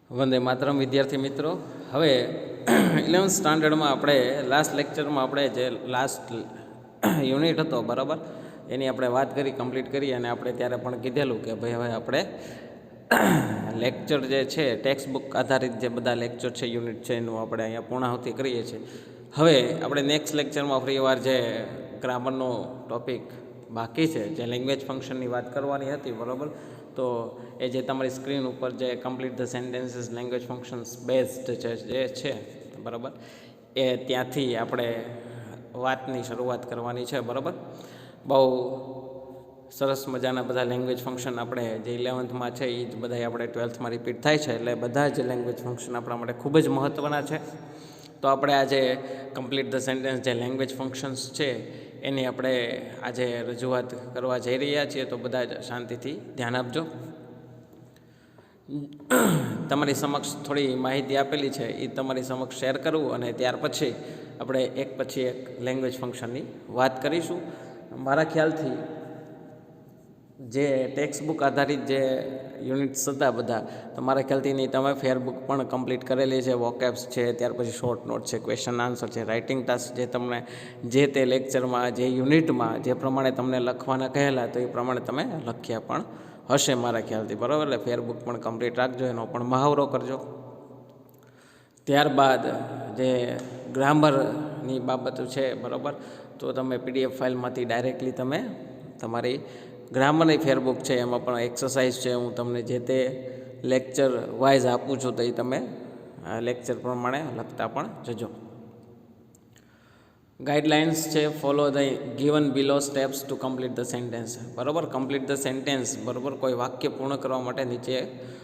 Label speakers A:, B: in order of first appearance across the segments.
A: વંદે માતરમ વિદ્યાર્થી મિત્રો, હવે 11th સ્ટાન્ડર્ડમાં આપણે લાસ્ટ લેક્ચરમાં આપણે જે લાસ્ટ યુનિટ હતો બરાબર એની આપણે વાત કરી, કમ્પ્લીટ કરી. અને આપણે ત્યારે પણ કીધેલું કે ભાઈ હવે આપણે લેક્ચર જે છે ટેક્સ્ટ બુક આધારિત જે બધા લેક્ચર છે, યુનિટ છે, એનું આપણે અહીંયા પૂર્ણાહુતિ કરીએ છીએ. હવે આપણે નેક્સ્ટ લેક્ચરમાં ફરીવાર જે ગ્રામરનો ટોપિક બાકી છે, જે લેંગ્વેજ ફંક્શનની વાત કરવાની હતી બરાબર, તો એ જે તમારી સ્ક્રીન ઉપર જે complete the sentences language functions based જે છે બરાબર, એ ત્યાંથી આપણે વાતની શરૂઆત કરવાની છે બરાબર. બહુ સરસ મજાના બધા લેંગ્વેજ ફંક્શન આપણે જે 11થમાં છે એ જ બધા આપણે 12થમાં રિપીટ થાય છે, એટલે બધા જ લેંગ્વેજ ફંક્શન આપણા માટે ખૂબ જ મહત્ત્વના છે. તો આપણે આજે કમ્પ્લીટ ધ સેન્ટેન્સ જે લેંગ્વેજ ફંક્શન્સ છે એની આપણે આજે રજૂઆત કરવા જઈ રહ્યા છીએ. તો બધા જ શાંતિથી ધ્યાન આપજો. તમારી સમક્ષ થોડી માહિતી આપેલી છે એ તમારી સમક્ષ શેર કરવું, અને ત્યાર પછી આપણે એક પછી એક લેંગ્વેજ ફંક્શનની વાત કરીશું. મારા ખ્યાલથી જે ટેક્સ્ટ બુક આધારિત જે યુનિટ્સ હતા બધા, તો મારા ખ્યાલથી નહીં તમે ફેરબુક પણ કમ્પ્લીટ કરેલી છે, વોકેબ્સ છે, ત્યાર પછી શોર્ટ નોટ છે, ક્વેશ્ચન આન્સર છે, રાઇટિંગ ટાસ્ક જે તમને જે તે લેક્ચરમાં જે યુનિટમાં જે પ્રમાણે તમને લખવાના કહેલા તો એ પ્રમાણે તમે લખ્યા પણ હશે મારા ખ્યાલથી બરાબર. એટલે ફેરબુક પણ કમ્પ્લીટ રાખજો, એનો પણ મહાવરો કરજો. ત્યારબાદ જે ગ્રામરની બાબતો છે બરાબર, તો તમે PDF ફાઇલમાંથી ડાયરેક્ટલી તમે તમારી ગ્રામરની ફેરબુક છે એમાં પણ એક્સરસાઇઝ છે હું તમને જે તે લેક્ચર વાઇઝ આપું છું, તો એ તમે લેક્ચર પ્રમાણે લખતા પણ જજો. ગાઈડલાઇન્સ છે, follow the given below steps to complete the sentence બરાબર. કમ્પ્લીટ ધ સેન્ટેન્સ બરાબર, કોઈ વાક્ય પૂર્ણ કરવા માટે નીચે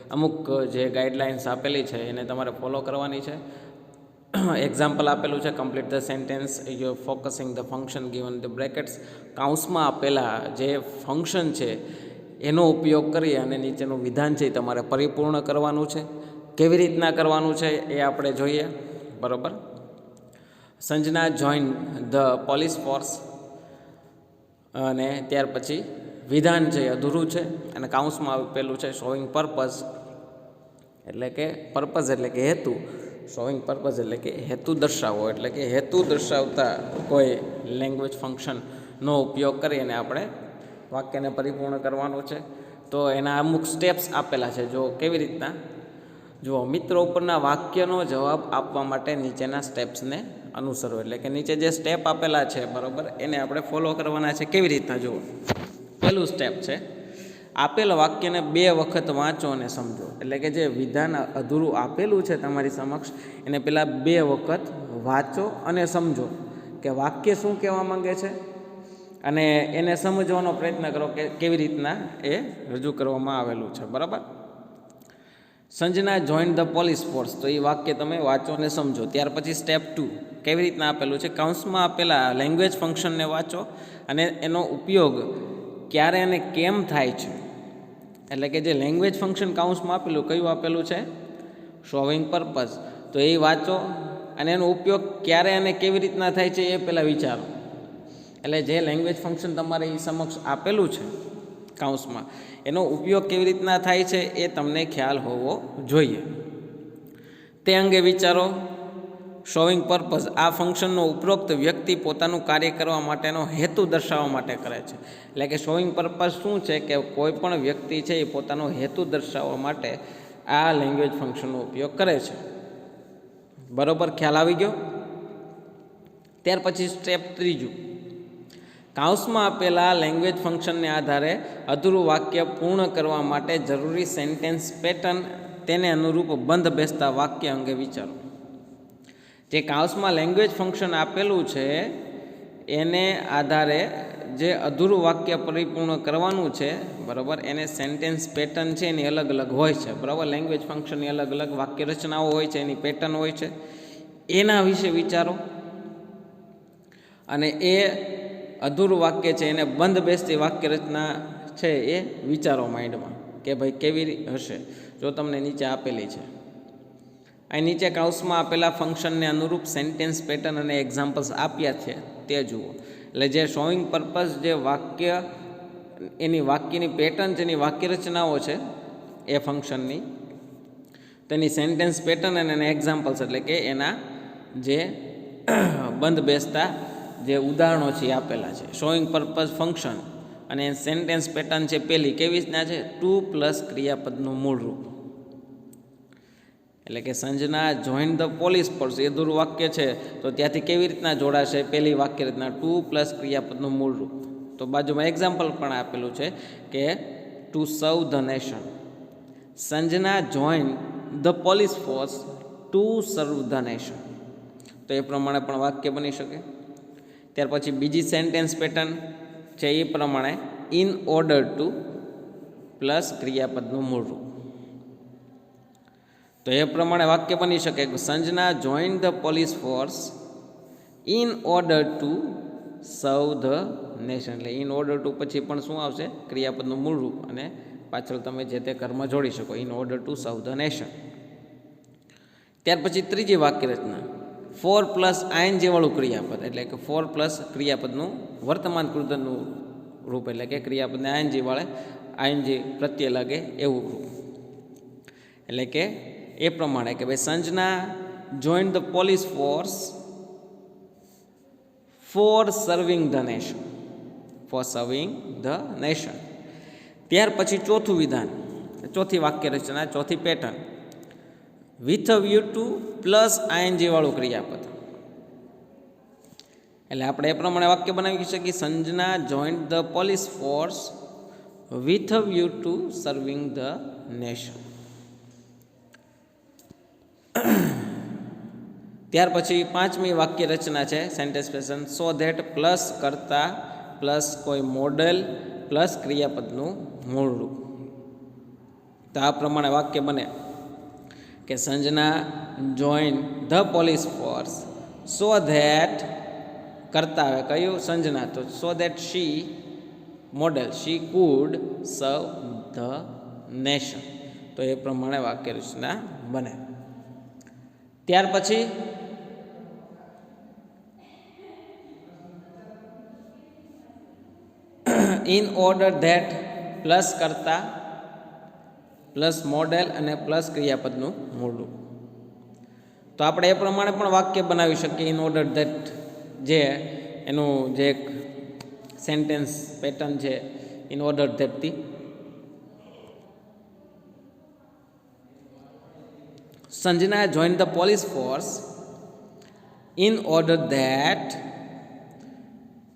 A: અમુક જે ગાઈડલાઇન્સ આપેલી છે એને તમારે ફોલો કરવાની છે. એક્ઝામ્પલ આપેલું છે, complete the sentence you focusing the function given the brackets. કાઉન્સમાં આપેલા જે ફંક્શન છે એનો ઉપયોગ કરી અને નીચેનું વિધાન છે એ તમારે પરિપૂર્ણ કરવાનું છે. કેવી રીતના કરવાનું છે એ આપણે જોઈએ બરાબર. Sanjana join the police force, અને ત્યાર પછી વિધાન છે અધૂરું છે, અને કાઉન્સમાં આપેલું છે શોઈંગ પર્પઝ, એટલે કે પર્પઝ એટલે કે હેતુ, શોઈંગ પર્પઝ એટલે કે હેતુ દર્શાવવો, એટલે કે હેતુ દર્શાવતા કોઈ લેંગ્વેજ ફંક્શનનો ઉપયોગ કરી અને આપણે વાક્યને પરિપૂર્ણ કરવાનું છે. તો એના અમુક સ્ટેપ્સ આપેલા છે, જો કેવી રીતના જુઓ મિત્રો, ઉપરના વાક્યનો જવાબ આપવા માટે નીચેના સ્ટેપ્સને અનુસરો. એટલે કે નીચે જે સ્ટેપ આપેલા છે બરાબર એને આપણે ફોલો કરવાના છે. કેવી રીતના જુઓ, પહેલું સ્ટેપ છે આપેલ વાક્યને 2 વખત વાંચો અને સમજો. એટલે કે જે વિધાન અધૂરું આપેલું છે તમારી સમક્ષ એને પહેલાં 2 વખત વાંચો અને સમજો કે વાક્ય શું કહેવા માંગે છે, અને એને સમજવાનો પ્રયત્ન કરો કે કેવી રીતના એ રજૂ કરવામાં આવેલું છે બરાબર. Sanjana join the police force, તો એ વાક્ય તમે વાંચો અને સમજો. ત્યાર પછી સ્ટેપ 2 કેવી રીતના આપેલું છે, કાઉન્સમાં આપેલા લેંગ્વેજ ફંક્શનને વાંચો અને એનો ઉપયોગ ક્યારે અને કેમ થાય છે. એટલે કે જે લેંગ્વેજ ફંક્શન કાઉન્સમાં આપેલું કયું આપેલું છે, શોવિંગ પર્પઝ, તો એ વાંચો અને એનો ઉપયોગ ક્યારે અને કેવી રીતના થાય છે એ પહેલાં વિચારો. એટલે જે લેંગ્વેજ ફંક્શન તમારે એ સમક્ષ આપેલું છે કાઉન્સમાં, એનો ઉપયોગ કેવી રીતના થાય છે એ તમને ખ્યાલ હોવો જોઈએ. તે અંગે વિચારો. શોવિંગ પર્પઝ, આ ફંક્શનનો ઉપરોક્ત વ્યક્તિ પોતાનું કાર્ય કરવા માટેનો હેતુ દર્શાવવા માટે કરે છે. એટલે કે શોવિંગ પર્પઝ શું છે કે કોઈ પણ વ્યક્તિ છે એ પોતાનો હેતુ દર્શાવવા માટે આ લેંગ્વેજ ફંક્શનનો ઉપયોગ કરે છે બરાબર. ખ્યાલ આવી ગયો. ત્યાર પછી સ્ટેપ 3, કાઉન્સમાં આપેલા લેંગ્વેજ ફંક્શનને આધારે અધૂરું વાક્ય પૂર્ણ કરવા માટે જરૂરી સેન્ટેન્સ પેટર્ન, તેને અનુરૂપ બંધ બેસતા વાક્ય અંગે વિચારો. જે કાઉન્સમાં લેંગ્વેજ ફંક્શન આપેલું છે એને આધારે જે અધૂરું વાક્ય પરિપૂર્ણ કરવાનું છે બરાબર, એને સેન્ટેન્સ પેટર્ન છે એની અલગ અલગ હોય છે બરાબર. લેંગ્વેજ ફંક્શનની અલગ અલગ વાક્ય રચનાઓ હોય છે, એની પેટર્ન હોય છે, એના વિશે વિચારો. અને એ અધૂરું વાક્ય છે એને બંધ બેસતી વાક્ય રચના છે એ વિચારો માઇન્ડમાં કે ભાઈ કેવી હશે જો તમને નીચે આપેલી છે. અહીં નીચે કાઉન્સમાં આપેલા ફંક્શનને અનુરૂપ સેન્ટેન્સ પેટર્ન અને એક્ઝામ્પલ્સ આપ્યા છે તે જુઓ. એટલે જે શોઈંગ પર્પઝ જે વાક્ય એની વાક્યની પેટર્ન છે, એની વાક્ય રચનાઓ છે એ ફંક્શનની, તેની સેન્ટેન્સ પેટર્ન અને એના એક્ઝામ્પલ્સ એટલે કે એના જે બંધ બેસતા જે ઉદાહરણો છે એ આપેલા છે. શોઈંગ પર્પઝ ફંક્શન અને સેન્ટેન્સ પેટર્ન છે પહેલી કેવી રીતના છે, ટુ પ્લસ ક્રિયાપદનું મૂળ રૂપ. એટલે કે Sanjana join the police force એ અધૂરું વાક્ય છે તો ત્યાંથી કેવી રીતના જોડાશે, પહેલી વાક્ય રીતના ટુ પ્લસ ક્રિયાપદનું મૂળ રૂપ. તો બાજુમાં એક્ઝામ્પલ પણ આપેલું છે કે ટુ સર્વ the nation. Sanjana join the police force two સર્વ ધ નેશન. તો એ પ્રમાણે પણ વાક્ય બની શકે. ત્યાર પછી બીજી સેન્ટેન્સ પેટર્ન છે એ પ્રમાણે ઇન ઓર્ડર ટુ પ્લસ ક્રિયાપદનું મૂળ રૂપ. તો એ પ્રમાણે વાક્ય બની શકે કે Sanjana join the police force in order to સર્વ ધ નેશન. એટલે ઇન ઓર્ડર ટુ પછી પણ શું આવશે, ક્રિયાપદનું મૂળ રૂપ અને પાછળ તમે જે તે કર્મ જોડી શકો, ઇન ઓર્ડર ટુ સર્વ ધ નેશન. ત્યાર પછી ત્રીજી વાક્ય રચના ફોર પ્લસ આઈએનજી વાળું ક્રિયાપદ, એટલે કે ફોર પ્લસ ક્રિયાપદનું વર્તમાન કૃતનું રૂપ, એટલે કે ક્રિયાપદને આઈએનજી વાળે આઈએનજી પ્રત્યે લાગે એવું રૂપ. એટલે કે એ પ્રમાણે કે ભાઈ Sanjana join the police force for serving the nation, for serving the nation. ત્યાર પછી ચોથું વિધાન, ચોથી વાક્ય રચના, ચોથી pattern with a view to plus ING વાળું ક્રિયાપદ. એટલે આપણે એ પ્રમાણે વાક્ય બનાવી શકીએ Sanjana joined the police force with a view to serving the nation. ત્યાર પછી પાંચમી વાક્ય રચના છે sentence pattern so that plus કરતા પ્લસ કોઈ મોડેલ પ્લસ ક્રિયાપદનું મૂળ રૂપ. તો આ પ્રમાણે વાક્ય બને કે Sanjana join the police force so that કરતા આવે કયું સંજના, તો so that she modal she could serve the nation. તો એ પ્રમાણે વાક્ય રચના બને. ત્યાર પછી ઇન ઓર્ડર ધેટ પ્લસ કરતા પ્લસ મોડેલ અને પ્લસ ક્રિયાપદનું મૂળ રૂપ. તો આપણે એ પ્રમાણે પણ વાક્ય બનાવી શકીએ ઇન ઓર્ડર ધેટ, જે એનું જે એક સેન્ટેન્સ પેટર્ન છે ઇન ઓર્ડર ધેટથી. Sanjana join the police force in order that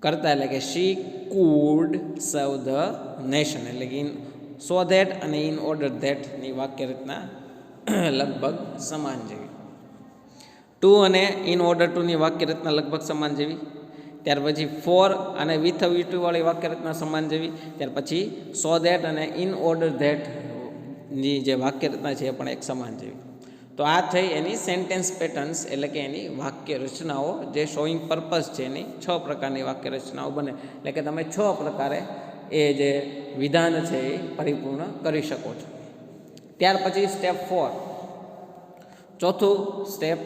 A: કરતા, એટલે કે she could serve the nation. એટલે કે ઇન સો ધેટ અને ઇન ઓર્ડર ધેટની વાક્ય રચના લગભગ સમાન જેવી. ટુ અને ઇન ઓર્ડર ટુની વાક્ય રચના લગભગ સમાન જેવી. ત્યાર પછી ફોર અને વિથ વ્યૂ ટુ વાળી વાક્ય રચના સમાન જેવી. ત્યાર પછી સો ધેટ અને ઇન ઓર્ડર ધેટની જે વાક્ય રચના છે એ પણ એક સમાન જેવી. તો આ થઈ એની સેન્ટેન્સ પેટર્ન્સ, એટલે કે એની વાક્ય રચનાઓ જે શોઈંગ પર્પઝ છે એની 6 પ્રકારની વાક્ય રચનાઓ બને. એટલે કે તમે 6 પ્રકારે એ જે વિધાન છે એ પરિપૂર્ણ કરી શકો છો. ત્યાર પછી સ્ટેપ 4, ચોથું સ્ટેપ,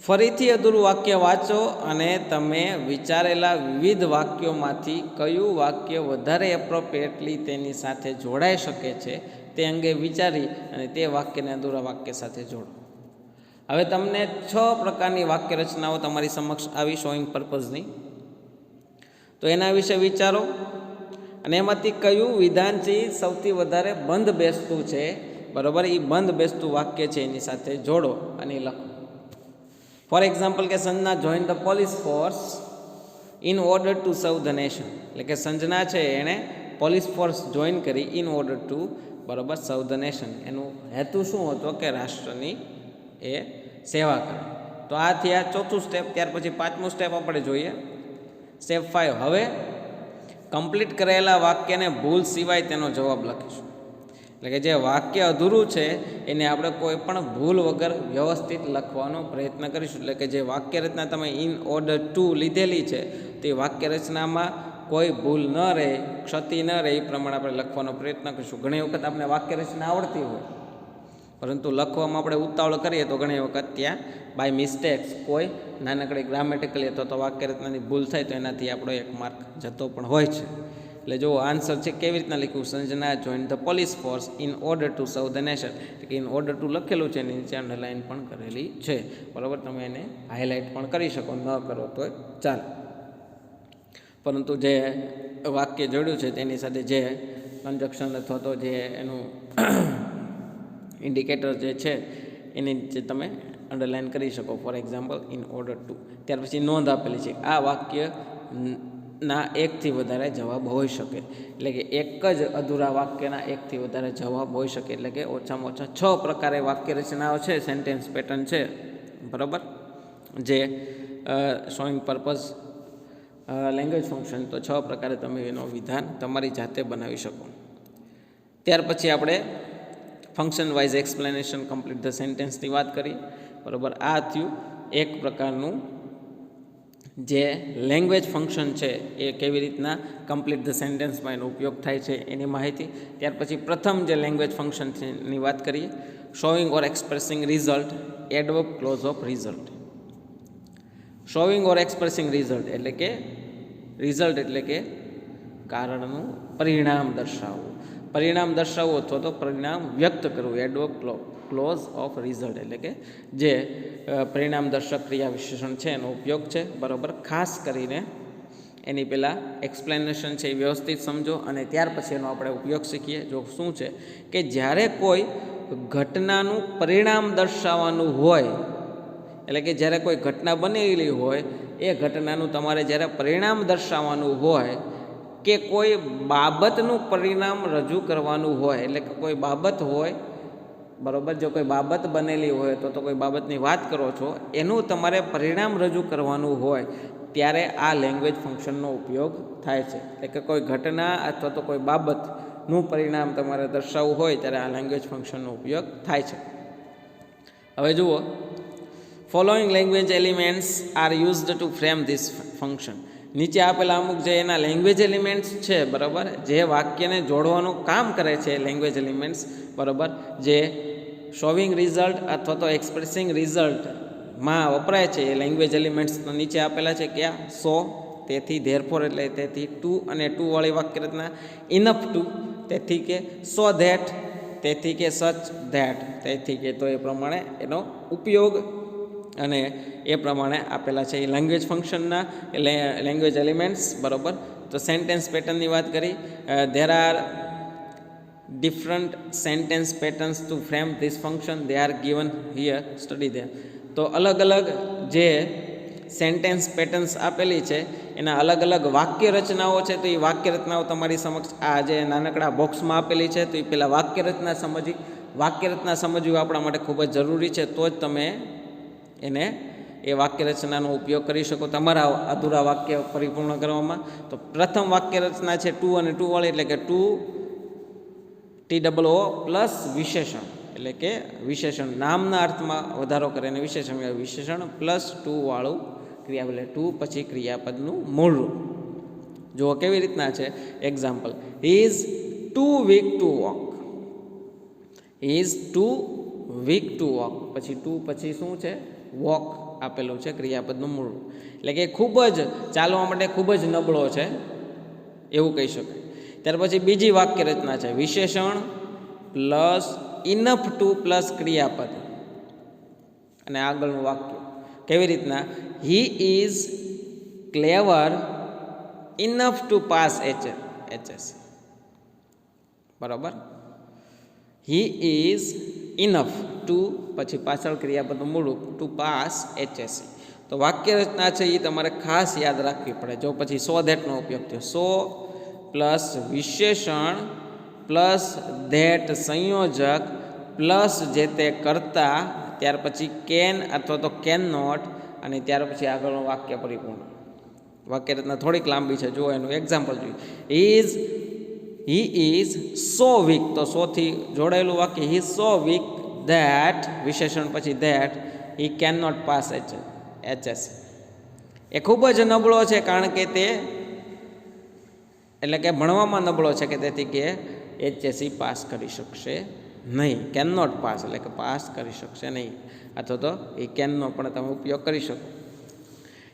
A: ફરીથી અધૂરું વાક્ય વાંચો અને તમે વિચારેલા વિવિધ વાક્યોમાંથી કયું વાક્ય વધારે એપ્રોપ્રિએટલી તેની સાથે જોડાઈ શકે છે તે અંગે વિચારી અને તે વાક્યને અધૂરા વાક્ય સાથે જોડો. હવે તમને 6 પ્રકારની વાક્ય રચનાઓ તમારી સમક્ષ આવી શોઈંગ પર્પઝની. તો એના વિશે વિચારો અને એમાંથી કયું વિધાન છે સૌથી વધારે બંધ બેસતું છે, બરાબર, એ બંધ બેસતું વાક્ય છે એની સાથે જોડો અને લખો. ફોર એક્ઝામ્પલ કે Sanjana join the police force in order to સર્વ ધ નેશન. એટલે કે સંજના છે એણે પોલીસ ફોર્સ જોઈન કરી ઇન ઓર્ડર ટુ, બરાબર, સર્વ ધ નેશન. એનું હેતુ શું હતો કે રાષ્ટ્રની એ સેવા કરે. તો આ થયા ચોથું સ્ટેપ. ત્યાર પછી 5મું સ્ટેપ આપણે જોઈએ, સ્ટેપ 5. હવે કમ્પ્લીટ કરેલા વાક્યને ભૂલ સિવાય તેનો જવાબ લખીશું. એટલે કે જે વાક્ય અધૂરું છે એને આપણે કોઈ પણ ભૂલ વગર વ્યવસ્થિત લખવાનો પ્રયત્ન કરીશું. એટલે કે જે વાક્ય રચના તમે ઇન ઓર્ડર ટુ લીધેલી છે તે વાક્ય રચનામાં કોઈ ભૂલ ન રહે, ક્ષતિ ન રહે, એ પ્રમાણે આપણે લખવાનો પ્રયત્ન કરીશું. ઘણી વખત આપણે વાક્ય રચના આવડતી હોય પરંતુ લખવામાં આપણે ઉતાવળ કરીએ તો ઘણી વખત ત્યાં બાય મિસ્ટેક્સ કોઈ નાનકડી ગ્રામેટિકલી અથવા તો વાક્ય રચનાની ભૂલ થાય તો એનાથી આપણો 1 માર્ક જતો પણ હોય છે. એટલે જો આન્સર છે કેવી રીતના લખ્યું, Sanjana join the police force in order to સર્વ ધ નેશન, એટલે કે ઇન ઓર્ડર ટુ લખેલું છે, નીચે અંડરલાઇન પણ કરેલી છે, બરાબર. તમે એને હાઇલાઇટ પણ કરી શકો, ન કરો તો ચાલે, પરંતુ જે વાક્ય જોડ્યું છે તેની સાથે જે કન્જક્શન અથવા તો જે એનું ઇન્ડિકેટર જે છે એની નીચે તમે અંડરલાઇન કરી શકો. For example in order to. ત્યાર પછી નોંધ આપેલી છે, આ વાક્ય ના એકથી વધારે જવાબ હોઈ શકે, એટલે કે એક જ અધૂરા વાક્યના એકથી વધારે જવાબ હોઈ શકે, એટલે કે ઓછામાં ઓછા 6 પ્રકારે વાક્ય રચનાઓ છે, સેન્ટેન્સ પેટર્ન છે, બરાબર, જે શોઈંગ પર્પઝ લેંગ્વેજ ફંક્શન, તો 6 પ્રકારે તમે એનો વિધાન તમારી જાતે બનાવી શકો. ત્યાર પછી આપણે function wise explanation complete the સેન્ટેન્સની વાત કરી, બરાબર. આ થયું એક પ્રકારનું જે લેંગ્વેજ ફંક્શન છે એ કેવી રીતના કમ્પ્લીટ ધ સેન્ટેન્સમાં એનો ઉપયોગ થાય છે એની માહિતી. ત્યાર પછી પ્રથમ જે લેંગ્વેજ ફંક્શન છે એની વાત કરીએ, showing or expressing result, adverb, clause of result. Showing or expressing result એટલે કે રિઝલ્ટ એટલે કે કારણનું પરિણામ દર્શાવવું, પરિણામ દર્શાવવું અથવા તો પરિણામ વ્યક્ત કરવું. એડવર્બ, ક્લોઝ ઓફ રિઝલ્ટ એટલે કે જે પરિણામ દર્શક ક્રિયા વિશેષણ છે એનો ઉપયોગ છે, બરાબર. ખાસ કરીને એની પહેલાં એક્સપ્લેનેશન છે એ વ્યવસ્થિત સમજો અને ત્યાર પછી એનો આપણે ઉપયોગ શીખીએ. જો શું છે કે જ્યારે કોઈ ઘટનાનું પરિણામ દર્શાવવાનું હોય, એટલે કે જ્યારે કોઈ ઘટના બનેલી હોય એ ઘટનાનું તમારે જ્યારે પરિણામ દર્શાવવાનું હોય કે કોઈ બાબતનું પરિણામ રજૂ કરવાનું હોય, એટલે કે કોઈ બાબત હોય, બરાબર, જો કોઈ બાબત બનેલી હોય તો કોઈ બાબતની વાત કરો છો, એનું તમારે પરિણામ રજૂ કરવાનું હોય ત્યારે આ લેંગ્વેજ ફંક્શનનો ઉપયોગ થાય છે. એટલે કે કોઈ ઘટના અથવા તો કોઈ બાબતનું પરિણામ તમારે દર્શાવવું હોય ત્યારે આ લેંગ્વેજ ફંક્શનનો ઉપયોગ થાય છે. હવે જુઓ, following language elements are used to frame this function. નીચે આપેલા અમુક જે એના લેંગ્વેજ એલિમેન્ટ્સ છે, બરાબર, જે વાક્યને જોડવાનું કામ કરે છે લેંગ્વેજ એલિમેન્ટ્સ, બરાબર, જે શોવિંગ રિઝલ્ટ અથવા તો એક્સપ્રેસિંગ રિઝલ્ટમાં વપરાય છે એ લેંગ્વેજ એલિમેન્ટ્સ નીચે આપેલા છે. ક્યાં? સો, તેથી, ધેરફોર એટલે તેથી, ટુ અને ટુ વાળી વાક્ય રચના, ઇનફ ટુ, તેથી કે, સો ધેટ, તેથી કે, સચ ધેટ, તેથી કે, તો એ પ્રમાણે એનો ઉપયોગ અને એ પ્રમાણે આપેલા છે એ લેંગ્વેજ ફંક્શનના લેંગ્વેજ એલિમેન્ટ્સ, બરાબર. તો સેન્ટેન્સ પેટર્નની વાત કરી, there are different sentence patterns to frame this function, they are given here, study there. તો અલગ અલગ જે સેન્ટેન્સ પેટર્ન્સ આપેલી છે એના અલગ અલગ વાક્ય રચનાઓ છે, તો એ વાક્ય રચનાઓ તમારી સમક્ષ આ જે નાનકડા બોક્સમાં આપેલી છે, તો એ પહેલાં વાક્ય રચના સમજવી આપણા માટે ખૂબ જ જરૂરી છે, તો જ તમે એને એ વાક્ય રચનાનો ઉપયોગ કરી શકો તમારા અધૂરા વાક્ય પરિપૂર્ણ કરવામાં. તો પ્રથમ વાક્ય રચના છે ટુ અને ટુ વાળી, એટલે કે ટુ TOO પ્લસ વિશેષણ, એટલે કે વિશેષણ નામના અર્થમાં વધારો કરે અને વિશેષણ પ્લસ ટુ વાળું ક્રિયાપદ, એટલે ટુ પછી ક્રિયાપદનું મૂળ રૂપ. જુઓ કેવી રીતના છે. Example, he is too weak to walk. He is too weak to walk, પછી ટુ પછી શું છે? વોક આપેલું છે ક્રિયાપદનું મૂળ રૂપ, એટલે કે ખૂબ જ ચાલવા માટે ખૂબ જ નબળો છે એવું કહી શકાય. ત્યાર પછી બીજી વાક્ય રચના છે વિશેષણ પ્લસ ઇનફ ટુ પ્લસ ક્રિયાપદ અને આગળનું વાક્ય કેવી રીતના, he is clever enough to pass HSC, બરાબર. હી ઇઝ ઇનફ ટુ પછી પાછળ ક્રિયાપદનું મૂળ રૂપ ટુ પાસ HSC. તો વાક્ય રચના છે એ તમારે ખાસ યાદ રાખવી પડે. જો પછી સો ધેટનો ઉપયોગ થયો, સો પ્લસ વિશેષણ પ્લસ ધેટ સંયોજક પ્લસ જે તે કરતા, ત્યાર પછી કેન અથવા તો કેન નોટ અને ત્યાર પછી આગળનું વાક્ય પરિપૂર્ણ. વાક્ય રચના થોડીક લાંબી છે, જુઓ એનું એક્ઝામ્પલ જોઈએ. હી ઇઝ સો વીક, તો સોથી જોડાયેલું વાક્ય, he is so weak that વિશેષણ પછી that he can not pass HSC. એ ખૂબ જ નબળો છે કારણ કે તે, એટલે કે ભણવામાં નબળો છે કે તેથી કે HSC પાસ કરી શકશે નહીં. કેન નોટ પાસ એટલે કે પાસ કરી શકશે નહીં, અથવા તો એ કેનનો પણ તમે ઉપયોગ કરી શકો.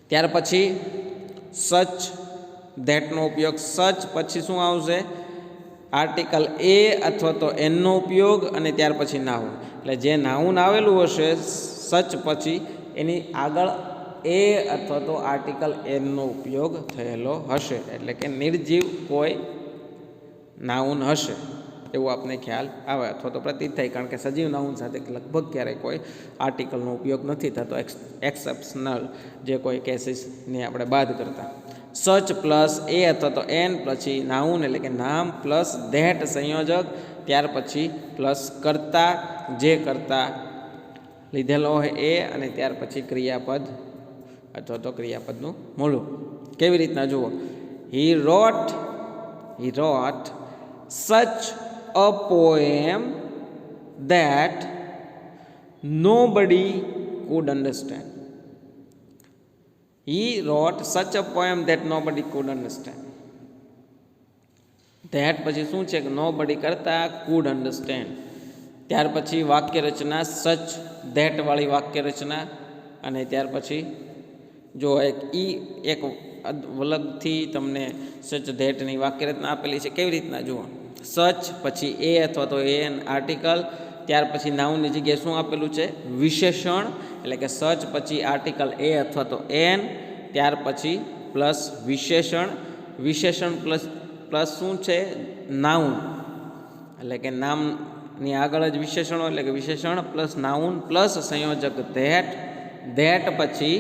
A: ત્યાર પછી સચ ધેટનો ઉપયોગ. સચ પછી શું આવશે? આર્ટિકલ એ અથવા તો એનનો ઉપયોગ અને ત્યાર પછી નાઉન. એટલે જે નાઉન આવેલું હશે સચ પછી એની આગળ એ અથવા તો આર્ટિકલ એનનો ઉપયોગ થયેલો હશે, એટલે કે નિર્જીવ કોઈ નાઉન હશે એવું આપણે ખ્યાલ આવે અથવા તો પ્રતીત થાય. કારણ કે સજીવ નાઉન સાથે લગભગ ક્યારેય કોઈ આર્ટિકલનો ઉપયોગ નથી થતો, એક્સેપ્શનલ જે કોઈ કેસીસને આપણે બાદ કરતા. સચ પ્લસ એ અથવા તો એન પછી નાઉન એટલે કે નામ પ્લસ ધેટ સંયોજક, ત્યાર પછી પ્લસ કર્તા, જે કર્તા લીધેલો હોય એ, અને ત્યાર પછી ક્રિયાપદ અથવા તો ક્રિયાપદનું મૂળું. કેવી રીતના જુઓ? હી રોટ such a poem that nobody could understand. He wrote such a poem that nobody could understand. That પછી શું છે? nobody કરતા could understand. ત્યાર પછી વાક્ય રચના સચ ધેટ વાળી વાક્ય રચના, અને ત્યાર પછી જો એક અલગથી તમને સચ ધેટની વાક્ય રચના આપેલી છે. કેવી રીતના જુઓ? સચ પછી એ અથવા તો એન આર્ટિકલ, ત્યાર પછી નાઉનની જગ્યાએ શું આપેલું છે? વિશેષણ. એટલે કે સચ પછી આર્ટિકલ એ અથવા તો એન, ત્યાર પછી પ્લસ વિશેષણ. વિશેષણ પ્લસ શું છે? નાઉન. એટલે કે નામની આગળ જ વિશેષણો, એટલે કે વિશેષણ પ્લસ નાઉન પ્લસ સંયોજક ધેટ. ધેટ પછી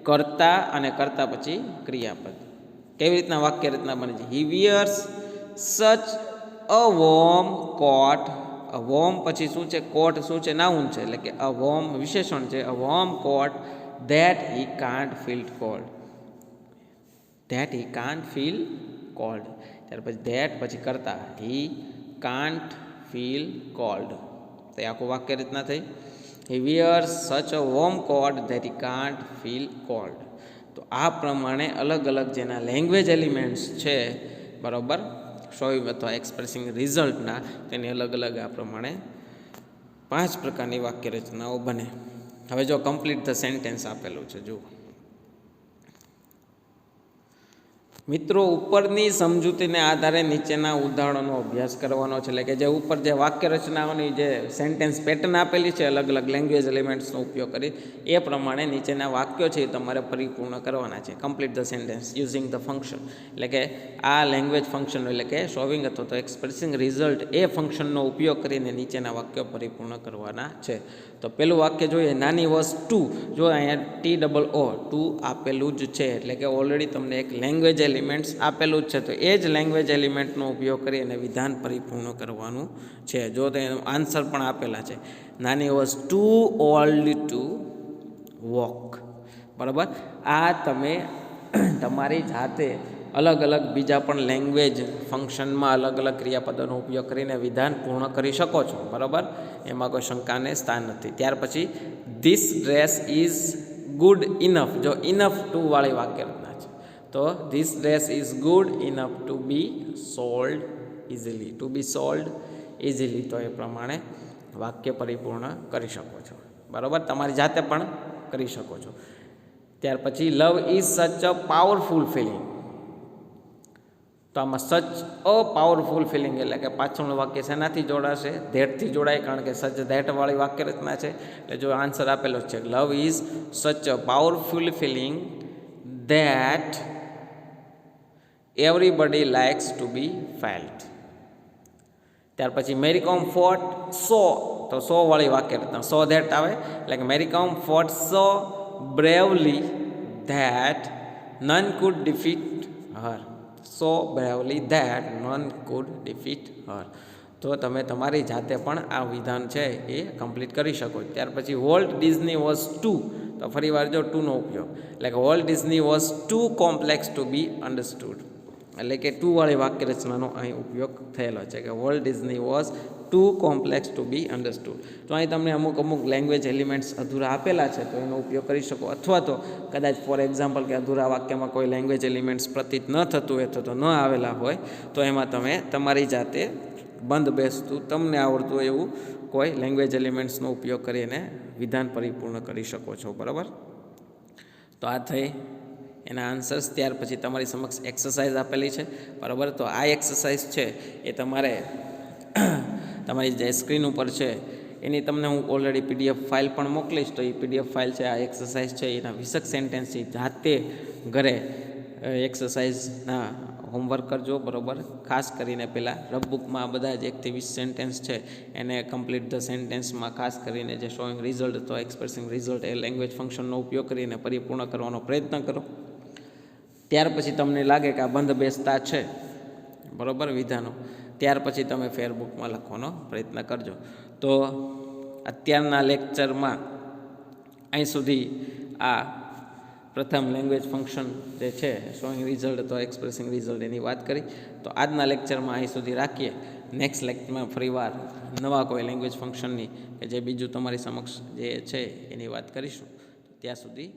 A: કર્તા, અને કર્તા પછી ક્રિયાપદ. કેવી રીતના વાક્ય રચના બને છે? હી wears such a warm coat. Warm પછી શું છે? કોટ શું છે? નાઉન છે, એટલે કે અ વોર્મ વિશેષણ છે. A warm coat that he can't feel cold. That he can't feel cold. ત્યાર પછી ધેટ પછી કરતા હી કાન્ટ ફીલ કોલ્ડ. તો એ આખું વાક્ય રચના થઈ. He wears such a warm coat that he can't feel cold. તો આ પ્રમાણે અલગ અલગ જેના લેંગ્વેજ એલિમેન્ટ્સ છે, બરાબર, શોઈંગ અથવા એક્સપ્રેસિંગ રિઝલ્ટના, તેની અલગ અલગ આ પ્રમાણે 5 પ્રકારની વાક્ય રચનાઓ બને. હવે જો કમ્પ્લીટ ધ સેન્ટેન્સ આપેલું છે, જુઓ મિત્રો. ઉપરની સમજૂતીને આધારે નીચેના ઉદાહરણોનો અભ્યાસ કરવાનો છે. એટલે કે જે ઉપર જે વાક્ય રચનાઓની જે સેન્ટેન્સ પેટર્ન આપેલી છે અલગ અલગ લેંગ્વેજ એલિમેન્ટ્સનો ઉપયોગ કરી, એ પ્રમાણે નીચેના વાક્યો છે એ તમારે પરિપૂર્ણ કરવાના છે. Complete the sentence using the function. એટલે કે આ લેંગ્વેજ ફંક્શન, એટલે કે શોવિંગ અથવા તો એક્સપ્રેસિંગ રિઝલ્ટ, એ ફંક્શનનો ઉપયોગ કરીને નીચેના વાક્યો પરિપૂર્ણ કરવાના છે. તો પેલું વાક્ય જોઈએ, નાની વસ્તુ. જો અહીંયા TOO આપેલું જ છે, એટલે કે ઓલરેડી તમને એક લેંગ્વેજ એલિમેન્ટ્સ આપેલું જ છે, તો એ જ લેંગ્વેજ એલિમેન્ટનો ઉપયોગ કરીને વિધાન પરિપૂર્ણ કરવાનું છે. જો તે આન્સર પણ આપેલા છે, નાની was too old to walk. બરાબર, આ તમે તમારી જાતે અલગ અલગ બીજા પણ લેંગ્વેજ ફંક્શનમાં અલગ અલગ ક્રિયાપદોનો ઉપયોગ કરીને વિધાન પૂર્ણ કરી શકો છો. બરાબર, એમાં કોઈ શંકાને સ્થાન નથી. ત્યાર પછી this dress is good enough. જો ઇનફ ટુ વાળી વાક્ય રચના છે, તો this dress is good enough to be sold easily. To be sold easily. તો એ પ્રમાણે વાક્ય પરિપૂર્ણ કરી શકો છો. બરાબર, તમારી જાતે પણ કરી શકો છો. ત્યાર પછી લવ is such a powerful feeling. તો આમાં સચ અ પાવરફુલ ફિલિંગ, એટલે કે પાછળનું વાક્ય શેનાથી જોડાશે? ધેટથી જોડાય, કારણ કે સચ ધેટવાળી વાક્ય રચના છે. એટલે જો આન્સર આપેલો છે, love is such a powerful feeling that everybody likes to be felt. ત્યાર પછી મેરી કોમ ફોટ સો. તો સો વાળી વાક્ય રચના સો ધેટ આવે, એટલે કે Mary Kom fought so bravely that none could defeat her. So bravely that none could defeat her. તો તમે તમારી જાતે પણ આ વિધાન છે એ કમ્પ્લીટ કરી શકો. ત્યાર પછી વોલ્ટ ડિઝની વોઝ ટુ. તો ફરી વાર જો ટુનો ઉપયોગ, એટલે કે Walt Disney was too complex to be understood. એટલે કે ટુ વાળી વાક્ય રચનાનો અહીં ઉપયોગ થયેલો છે, કે Walt Disney was too complex to be understood. તો અહીં તમને અમુક લેંગ્વેજ એલિમેન્ટ્સ અધૂરા આપેલા છે, તો એનો ઉપયોગ કરી શકો. અથવા તો કદાચ ફોર એક્ઝામ્પલ કે અધૂરા વાક્યમાં કોઈ લેંગ્વેજ એલિમેન્ટ્સ પ્રતીત ન થતું હોય તો ન આવેલા હોય, તો એમાં તમે તમારી જાતે બંધ બેસતું તમને આવડતું હોય એવું કોઈ લેંગ્વેજ એલિમેન્ટ્સનો ઉપયોગ કરીને વિધાન પરિપૂર્ણ કરી શકો છો. બરાબર, તો આ થઈ એના આન્સર્સ. ત્યાર પછી તમારી સમક્ષ એક્સરસાઇઝ આપેલી છે, બરાબર. તો આ એક્સરસાઇઝ છે એ તમારે તમારી જે સ્ક્રીન ઉપર છે એની તમને હું ઓલરેડી પીડીએફ ફાઇલ પણ મોકલીશ. તો એ પીડીએફ ફાઇલ છે, આ એક્સરસાઇઝ છે એના 20 સેન્ટેન્સ છે જાતે ઘરે એક્સરસાઇઝના હોમવર્ક કરજો, બરાબર. ખાસ કરીને પહેલાં રફબુકમાં બધા જ 1 થી 20 સેન્ટેન્સ છે એને કમ્પ્લીટ ધ સેન્ટેન્સમાં ખાસ કરીને જે શોઈંગ રિઝલ્ટ તો એક્સપ્રેસિંગ રિઝલ્ટ એ લેંગ્વેજ ફંક્શનનો ઉપયોગ કરીને પરિપૂર્ણ કરવાનો પ્રયત્ન કરો. ત્યાર પછી તમને લાગે કે આ બંધ બેસતા છે, બરાબર, વિધાનો, ત્યાર પછી તમે ફેરબુકમાં લખવાનો પ્રયત્ન કરજો. તો અત્યારના લેક્ચરમાં અહીં સુધી આ પ્રથમ લેંગ્વેજ ફંક્શન જે છે શોઈંગ રિઝલ્ટ તો એક્સપ્રેસિંગ રિઝલ્ટ એની વાત કરી. તો આજના લેક્ચરમાં અહીં સુધી રાખીએ. નેક્સ્ટ લેક્ચરમાં ફરીવાર નવા કોઈ લેંગ્વેજ ફંક્શનની કે જે બીજું તમારી સમક્ષ જે છે એની વાત કરીશું. ત્યાં સુધી